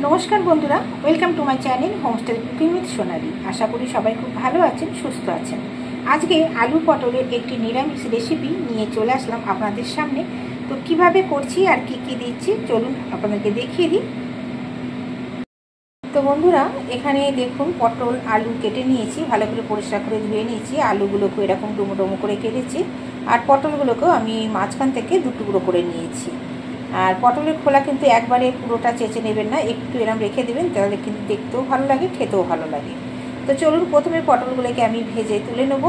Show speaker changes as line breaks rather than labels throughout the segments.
নমস্কার বন্ধুরা, welcome to my channel homestyle cooking with Sonali. আশা করি সবাই খুব ভালো আছেন, সুস্থ আছেন। আজকে আলু পটলের একটি নিরামিষ রেসিপি নিয়ে চলে আসলাম আপনাদের সামনে। তো কিভাবে করছি আর কি কি দিচ্ছি চলুন আপনাদেরকে দেখিয়ে দিই। তো বন্ধুরা, এখানে দেখুন পটল আলু কেটে নিয়েছি, ভালো করে পরিষ্কার করে ধুয়ে নিয়েছি। আলুগুলোকে এরকম ডুমো ডুমো করে কেটেছি, আর পটলগুলোকেও আমি মাঝখান থেকে দু টুকরো করে নিয়েছি। আর পটলের খোলা কিন্তু একবারে পুরোটা চেঁচে নেবেন না, একটু এরম রেখে দেবেন, তাহলে কিন্তু দেখতেও ভালো লাগে, খেতেও ভালো লাগে। তো চলুন প্রথমে পটলগুলোকে আমি ভেজে তুলে নেব।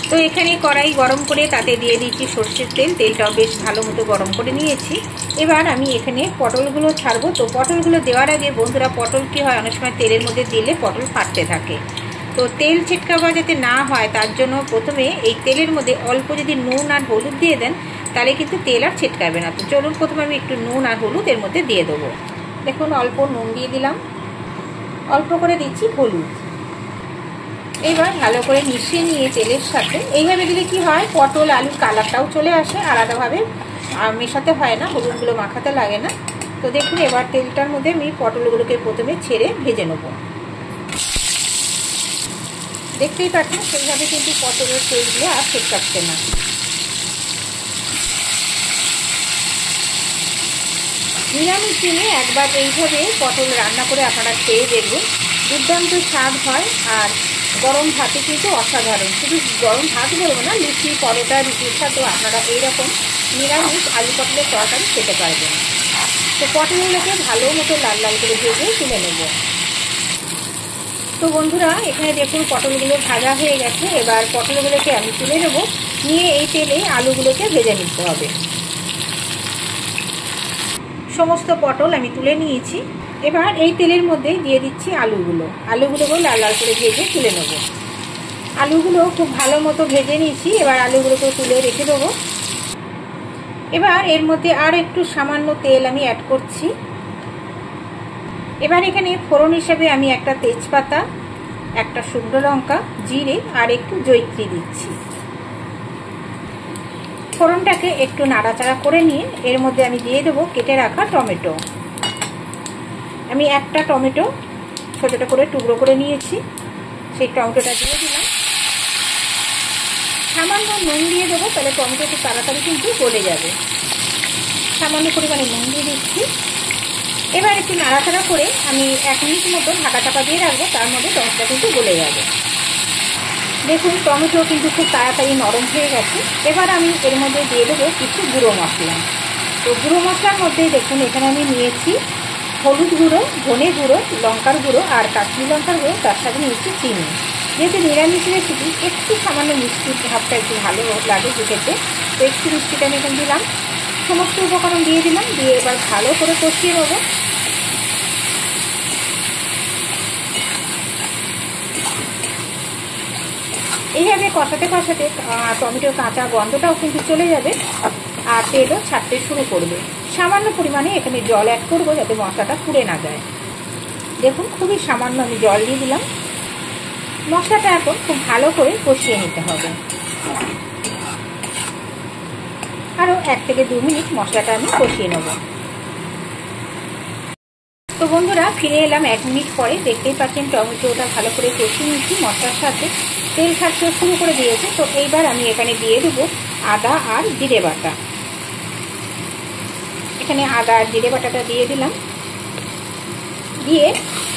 তো এখানে কড়াই গরম করে তাতে দিয়ে দিচ্ছি সর্ষের তেল। তেলটাও বেশ ভালো মতো গরম করে নিয়েছি। এবার আমি এখানে পটলগুলো ছাড়বো। তো পটলগুলো দেওয়ার আগে বন্ধুরা, পটল কী হয়, অনেক সময় তেলের মধ্যে দিলে পটল ফাটতে থাকে। তো তেল ছিটকাবা যাতে না হয় তার জন্য প্রথমে এই তেলের মধ্যে অল্প যদি নুন আর হলুদ দিয়ে দেন, তাহলে কিন্তু তেল আর ছিটকাবে না। তো চলুন প্রথমে আমি একটু নুন আর হলুদ এর মধ্যে দিয়ে দেবো। দেখুন অল্প নুন দিয়ে দিলাম, অল্প করে দিচ্ছি হলুদ। এবার ভালো করে মিশিয়ে নিয়ে তেলের সাথে এইভাবে দিলে কি হয়, পটল আলুর কালারটাও চলে আসে, আলাদাভাবে মেশাতে হয় না, হলুদগুলো মাখাতে লাগে না। তো দেখুন এবার তেলটার মধ্যে আমি পটলগুলোকে প্রথমে ছেড়ে ভেজে নেব। দেখতেই পাচ্ছেন সেইভাবে কিন্তু পটলের তেলগুলো আর ছিটকাচ্ছে না। নিরামিষ দিনে একবার এইভাবে পটল রান্না করে আপনারা খেয়ে দেখবেন, দুর্দান্ত স্বাদ হয়। আর গরম ভাতে কিন্তু অসাধারণ। শুধু গরম ভাত বলবো না, লুচি পরোটা রুটির সাথেও আপনারা এইরকম নিরামিষ আলু পটলের তরকারি খেতে পারবেন। তো পটলগুলোকে ভালো মতো লাল লাল করে ভেজে তুলে নেব। তো বন্ধুরা, এখানে দেখুন পটলগুলো ভাজা হয়ে গেছে। এবার পটলগুলোকে আমি তুলে নেব, নিয়ে এই তেলে আলুগুলোকে ভেজে নিতে হবে। সমস্ত পটল আমি তুলে নিয়েছি। এবার এই তেলের মধ্যে দিয়ে দিচ্ছি আলুগুলোকেও লাল লাল করে ভেজে তুলে নেব। আলুগুলো খুব ভালো মতো ভেজে নিয়েছি। এবার আলুগুলোকে তুলে রেখে দেবো। এবার এর মধ্যে আর একটু সামান্য তেল আমি অ্যাড করছি। এবার এখানে ফোড়ন হিসেবে আমি একটা তেজপাতা, একটা শুকনো লঙ্কা, জিরে আর একটু জয়িত্রী দিচ্ছি। ফোড়নটাকে একটু নাড়াচাড়া করে নিয়ে এর মধ্যে আমি দিয়ে দেবো কেটে রাখা টমেটো। আমি একটা টমেটো ছোটোটা করে টুকরো করে নিয়েছি, সেই টমেটোটা দিয়ে দিলাম। সামান্য নুন দিয়ে দেবো, তাহলে টমেটোটা তাড়াতাড়ি কিন্তু গলে যাবে। সামান্য পরিমাণে নুন দিয়ে দিচ্ছি। এবার একটু নাড়াচাড়া করে আমি 1 মিনিট মতো ঢাকা চাপা দিয়ে রাখবো, তার মধ্যে টমেটোটা কিন্তু গলে যাবে। দেখুন টমেটো কিন্তু খুব তাড়াতাড়ি নরম হয়ে গেছে। এবার আমি এর মধ্যে দিয়ে দেবো কিছু গুঁড়ো মশলা। তো গুঁড়ো মশলার মধ্যে দেখুন এখানে আমি নিয়েছি হলুদ গুঁড়ো, ধনে গুঁড়ো, লঙ্কার গুঁড়ো আর কাশ্মীরি লঙ্কার গুঁড়ো, তার সাথে নিয়েছি চিনি। যেহেতু নিরামিষ রেসিপি, একটু সামান্য মিষ্টির ভাবটা একটু ভালো লাগে খেতে, তো একটু মিষ্টিটা আমি এখানে দিলাম। সমস্ত উপকরণ দিয়ে দিলাম, দিয়ে এবার ভালো করে কষিয়ে নেবো। এইভাবে কষাতে কষাতে টমেটোর কাঁচা গন্ধটাও কিন্তু চলে যাবে, আর তেলও ছাড়তে শুরু করবে। সামান্য পরিমাণে এখানে জল অ্যাড করবো, যাতে মশলাটা পুড়ে না যায়। দেখুন খুবই সামান্য আমি জল দিয়ে দিলাম। মশলাটা এখন খুব ভালো করে কষিয়ে নিতে হবে। আরও 1 থেকে 2 মিনিট মশলাটা আমি কষিয়ে নেব। তো বন্ধুরা, ফিরে এলাম 1 মিনিট পরে। দেখতেই পাচ্ছেন টমেটোটা ভালো করে কষিয়ে নিচ্ছি, মশলার সাথে তেল ছাড়তে শুরু করে দিয়েছে। তো এইবার আমি এখানে দিয়ে দেবো আদা আর জিরে বাটা। এখানে আদা আর জিরে বাটাটা দিয়ে দিলাম, দিয়ে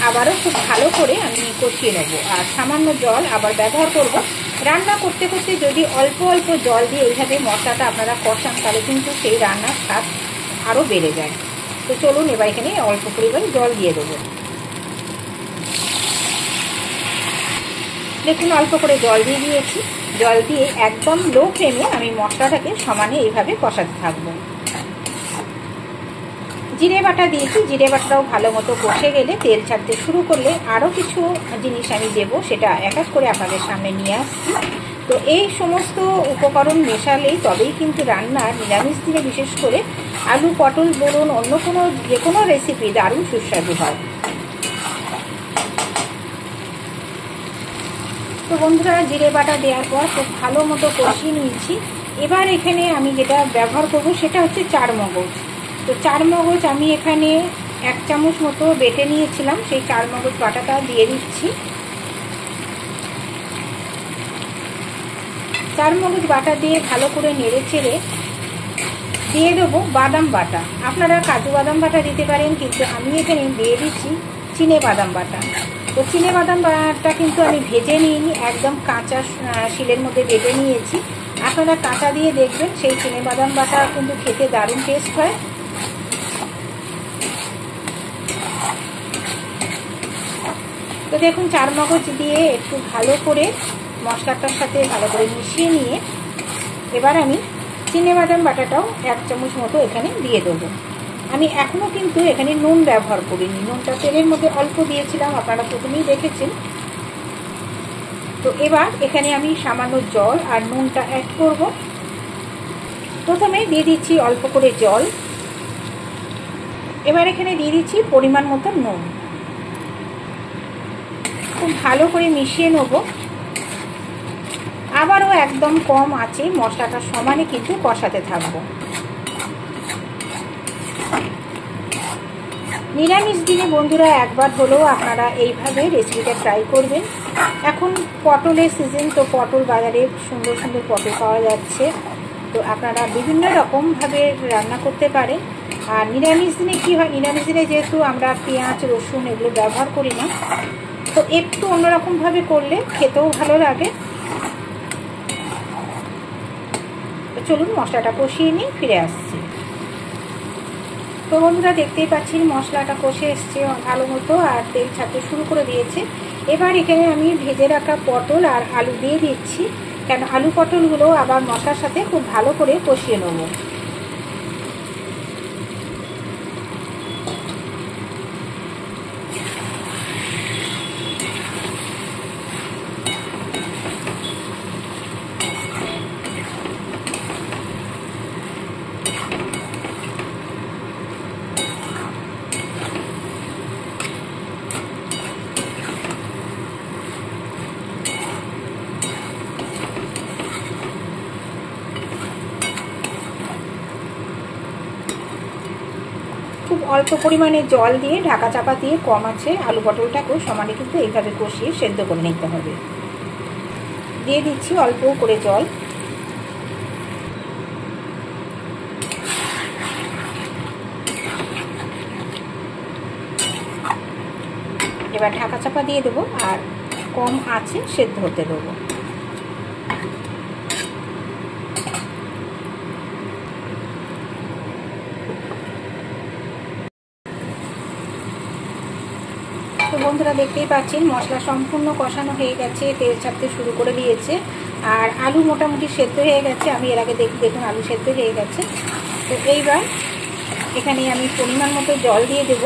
আবারও খুব ভালো করে আমি কষিয়ে নেব। আর সামান্য জল আবার ব্যবহার করব। রান্না করতে করতে যদি অল্প অল্প জল দিয়ে এইভাবে মশলাটা আপনারা কষান, তাহলে কিন্তু সেই রান্নার স্বাদ আরও বেড়ে যায়। তো চলুন এবার এখানে অল্প পরিমাণে জল দিয়ে দেবো। দেখুন অল্প করে জল দিয়ে দিয়েছি। জল দিয়ে একদম লো ফ্লেমে আমি মশলাটাকে সমানে এইভাবে কষাতে থাকবো। জিরে বাটা দিয়েছি, জিরে বাটাটাও ভালো মতো কষে গেলে, তেল ছাড়তে শুরু করলে আরও কিছু জিনিস আমি দেবো, সেটা এক এক করে আপনাদের সামনে নিয়ে আসছি। তো এই সমস্ত উপকরণ মেশালেই তবেই কিন্তু রান্নার নিরামিষ দিনে বিশেষ করে আলু পটল বলুন, অন্য কোনো যে কোনো রেসিপি দারুণ সুস্বাদু হয়। তো বন্ধুরা, জিরে বাটা দেওয়ার পর খুব ভালো মতো কষিয়ে নিয়েছি। এবার এখানে আমি যেটা ব্যবহার করব সেটা হচ্ছে চারমগজ। তো চারমগজ আমি এখানে 1 চামচ মতো বেটে নিয়েছিলাম সেই চারমগজ বাটাটা দিয়ে দিচ্ছি। চারমগজ বাটা দিয়ে ভালো করে নেড়ে চেড়ে দিয়ে দেবো বাদাম বাটা। আপনারা কাজু বাদাম বাটা দিতে পারেন, কিন্তু আমি এখানে দিয়ে দিচ্ছি চিনে বাদাম বাটা। তো চিনে বাদাম বাটা কিন্তু আমি ভেজে নিইনি, একদম কাঁচা শিলের মধ্যে বেটে নিয়েছি। আপনারা কাঁচা দিয়ে দেখবেন, সেই চিনে বাদাম বাটা কিন্তু খেতে দারুণ টেস্ট হয়। তো দেখুন চারমগজ দিয়ে একটু ভালো করে মশলাটার সাথে ভালো করে মিশিয়ে নিয়ে এবার আমি চিনে বাদাম বাটাটাও 1 চামচ মতো এখানে দিয়ে দেবো। আমি এখনও কিন্তু এখানে নুন ব্যবহার করিনি, নুনটা তেলের মধ্যে অল্প দিয়েছিলাম, আপনারা প্রথমেই দেখেছেন। তো এবার এখানে আমি সামান্য জল আর নুনটা অ্যাড করব। প্রথমে দিয়ে দিচ্ছি অল্প করে জল, এবার এখানে দিয়ে দিচ্ছি পরিমাণ মতো নুন। খুব ভালো করে মিশিয়ে নেব। আবারও একদম কম আঁচে মশলাটা সমানে কিন্তু কষাতে থাকবো। নিরামিষ দিনে বন্ধুরা একবার হলেও আপনারা এইভাবে রেসিপিটা ট্রাই করবেন। এখন পটলের সিজন, তো পটল বাজারে সুন্দর সুন্দর পটল পাওয়া যাচ্ছে, তো আপনারা বিভিন্ন রকমভাবে রান্না করতে পারেন। আর নিরামিষ দিনে কী হয়, নিরামিষ দিনে যেহেতু আমরা পেঁয়াজ রসুন এগুলো ব্যবহার করি না, তো একটু অন্যরকমভাবে করলে খেতেও ভালো লাগে। তো চলুন মশলাটা কষিয়ে নিয়ে ফিরে আসছি। তো বন্ধুরা দেখতেই পাচ্ছেন মশলাটা কষে এসছে ভালো মতো আর তেল ছাড়তে শুরু করে দিয়েছে। এবার এখানে আমি ভেজে রাখা পটল আর আলু দিয়ে দিচ্ছি, কেন আলু পটলগুলো আবার মশলার সাথে খুব ভালো করে কষিয়ে নেব। খুব অল্প পরিমাণে জল দিয়ে ঢাকা চাপা দিয়ে কম আছে আলু পটলটাকেও সমানে কিন্তু এইভাবে কষিয়ে সেদ্ধ করে নিতে হবে। দিয়ে দিচ্ছি অল্প করে জল। এবার ঢাকা চাপা দিয়ে দেবো আর কম আঁচে সেদ্ধ হতে দেবো। তো বন্ধুরা দেখতেই পাচ্ছেন মশলা সম্পূর্ণ কষানো হয়ে গেছে, তেল ছাড়তে শুরু করে দিয়েছে আর আলু মোটামুটি সেদ্ধ হয়ে গেছে। আমি এর আগে দেখুন আলু সেদ্ধ হয়ে গেছে। তো এইবার এখানে আমি পরিমাণ মতো জল দিয়ে দেব।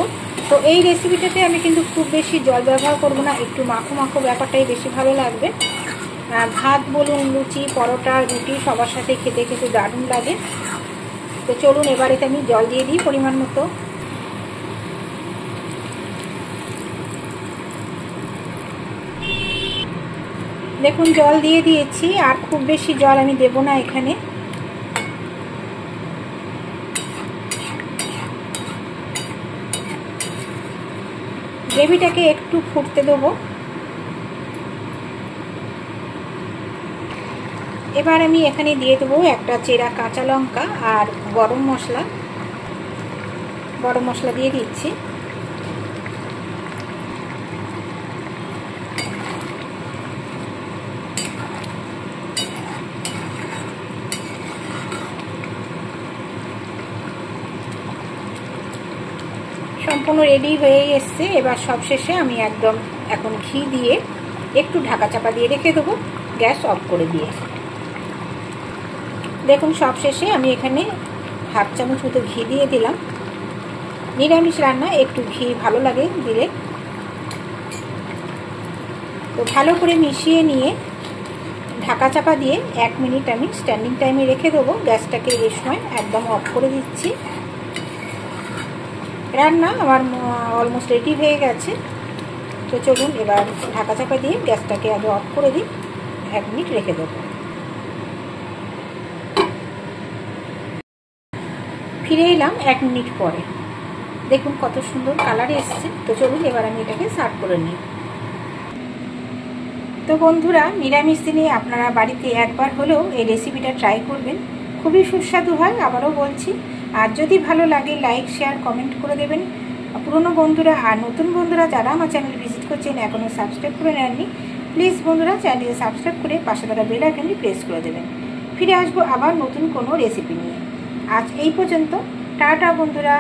তো এই রেসিপিটাতে আমি কিন্তু খুব বেশি জল ব্যবহার করব না, একটু মাখো মাখো ব্যাপারটাই বেশি ভালো লাগবে। ভাত বলুন, লুচি, পরোটা, রুটি সবার সাথে খেতে খেতে দারুণ লাগে। তো চলুন এবার এতে আমি জল দিয়ে দিই পরিমাণ মতো। দেখুন জল দিয়ে দিয়েছি, আর খুব বেশি জল আমি দেব না এখানে। গ্রেভিটাকে একটু ফুটতে দেবো। এবার আমি এখানে দিয়ে দেবো একটা চেরা কাঁচা লঙ্কা আর গরম মশলা দিয়ে দিচ্ছি। সম্পূর্ণ রেডি হয়ে এসছে। এবার সবশেষে আমি একদম এখন ঘি দিয়ে একটু ঢাকা চাপা দিয়ে রেখে দেবো, গ্যাস অফ করে দিয়ে। দেখুন সবশেষে আমি এখানে হাফ চামচ মতো ঘি দিয়ে দিলাম। নিরামিষ রান্না একটু ঘি ভালো লাগে দিলে। তো ভালো করে মিশিয়ে নিয়ে ঢাকা চাপা দিয়ে 1 মিনিট আমি স্ট্যান্ডিং টাইমে রেখে দেবো। গ্যাসটাকে এই সময় একদম অফ করে দিচ্ছি। রান্না আমার অলমোস্ট রেডি হয়ে গেছে। তো চলুন এবার ঢাকা চাপা দিয়ে গ্যাসটাকে আগে অফ করে দিই, 1 মিনিট রেখে দেবো। ফিরে এলাম 1 মিনিট পরে। দেখুন কত সুন্দর কালার এসছে। তো চলুন এবার আমি এটাকে সার্ভ করে নিই। তো বন্ধুরা, নিরামিষ দিনে আপনারা বাড়িতে একবার হলেও এই রেসিপিটা ট্রাই করবেন, খুবই সুস্বাদু হয়, আবারও বলছি। আর যদি ভালো লাগে লাইক শেয়ার কমেন্ট করে দেবেন। পুরনো বন্ধুরা আর নতুন বন্ধুরা যারা আমার চ্যানেল ভিজিট করছেন এখনও সাবস্ক্রাইব করে নেননি, প্লিজ বন্ধুরা চ্যানেলটি সাবস্ক্রাইব করে পাশে থাকা বেল আইকনটি প্রেস করে দেবেন। ফিরে আসবো আবার নতুন কোনো রেসিপি নিয়ে। আজ এই পর্যন্ত, টাটা বন্ধুরা।